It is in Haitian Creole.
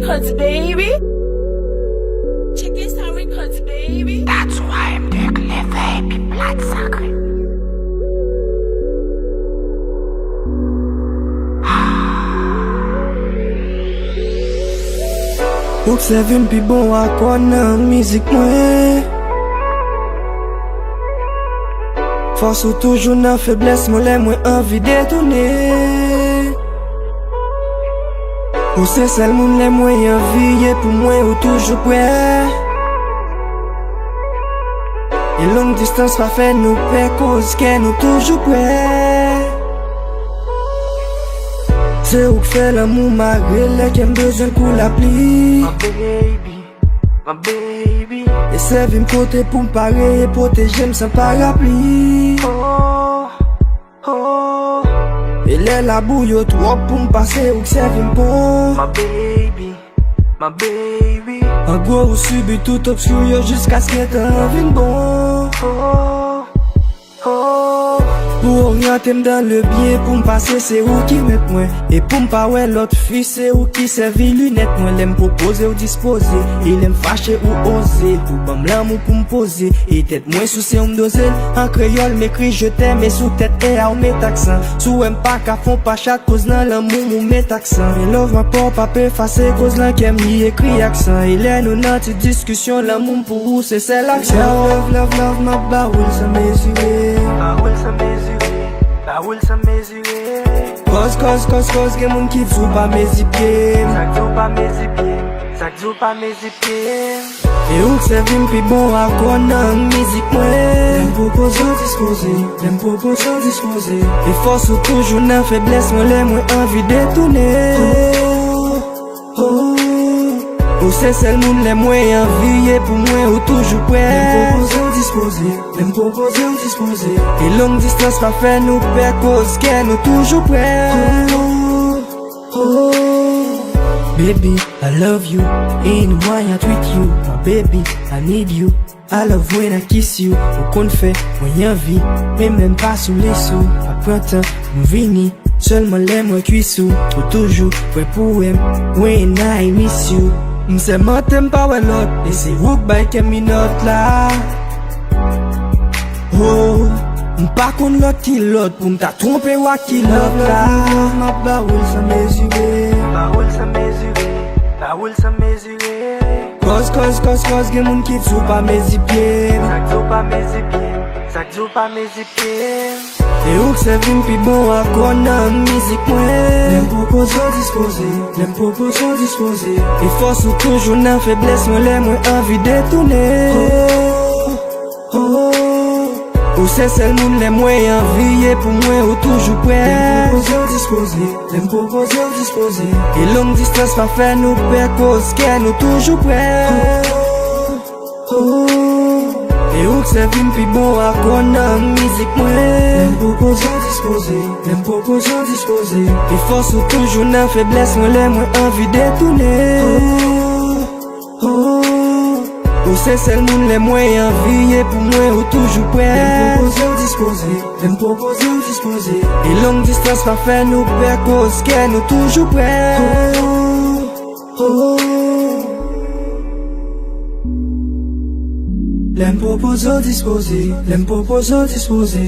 Records, baby. Check this out, Records, baby. That's why I'm the clever et plat sacré. Ou se vin pi bon akwa nan mizik mwen. Fos ou toujou nan febles mwen lè mwen anvi detone. Ou se sel moun lè mwen anviye pou mwen ou toujou pwe. E long distance pa fè nou pe koz ke nou toujou pwe. Se ou k'fè l'amou magre lè kem bezwen kou la pli. My baby. E se vi m'kote pou m'pare e proteje m'san parapli. E lè la bou yo trop pou m'pase ou k'se vi m'pon. My baby. An gwo ou subi tout obskur yo jiska skye tan vin bon. Pour orienter dans le bien, pour m'passer c'est où qui met moi. Et pour m'pa ouais l'autre fille c'est où qui servi lunette moi. L'aime proposer ou disposer, il aime fâcher ou oser. Pour bam l'amour pour m'poser, et tête moins sous c'est m'doser. En créole m'écrit je t'aime et sous tête et à ou met accent. Sous aime pas qu'à fond pas chat cause nan l'amour ou met accent. Et love ma pop pas peut effacer cause l'un qui aime y écrit accent. Il est nous dans cette discussion l'amour pour vous c'est l'action. Love ma baoul ça mesuré. Baoul ça mesuré. Baoul sa mesuré. Cause gen moun ki djou pa mezi pye. Sak djou pa mezi pye. Sak djou pa mezi pye. E ou k'se vin pi bon akwa nan mizik mwen. Lem proposan dispose. Lem proposan dispose. E fos ou toujou nan febles mwen lè mwen anvi detone. Ou se sel moun lè mwen anviye pou mwen ou toujou pwe. Lem proposan dispose. Lem proposan dispose. E long distance pa fè nou pe koz ke nou toujou pwe. Baby, I love you. Ain't why I treat you. My baby, I need you. I love when I kiss you. Ou kon fè mwen yanvi. Men men pa sou les sou. A printan mwen vini. Seulement lè mwen kuisou. Ou toujou pwe pou em. When I miss you. M'se matem pa wè lot. E se wouk bay ke minot la. Oh, m'pa kon lot ki lot. Pou m'ta trompe wak ki lot la. Ma baoul sa mesuré. Baoul sa mesuré. Baoul sa mesuré. Cause gen moun ki djou pa mezi pye. Sak djou pa mezi pye. Sak djou pa mezi pye. E ou k'se vin pi bon akwa nan mizik mwen. Lem proposan dispose. Lem proposan dispose. E fos ou toujou nan febles mwen lè mwen anvi detone. Ou se sel moun lè mwen anviye pou mwen ou toujou pwe. Lem proposan dispose. Lem proposan dispose. E long distance pa fè nou pe koz ke nou toujou pwe. E ou k'se vin pi bon akwa nan mizik mwen. Lem proposan dispose. Lem proposan dispose. E fos ou toujou nan febles mwen lè mwen anvi detone. Ou se sel moun lè mwen anviye pou mwen ou toujou pwe. Lem proposan dispose. Lem proposan dispose. E long distance pa fè nou pe koz ke nou toujou pwe. Lem proposan dispose. Lem proposan dispose.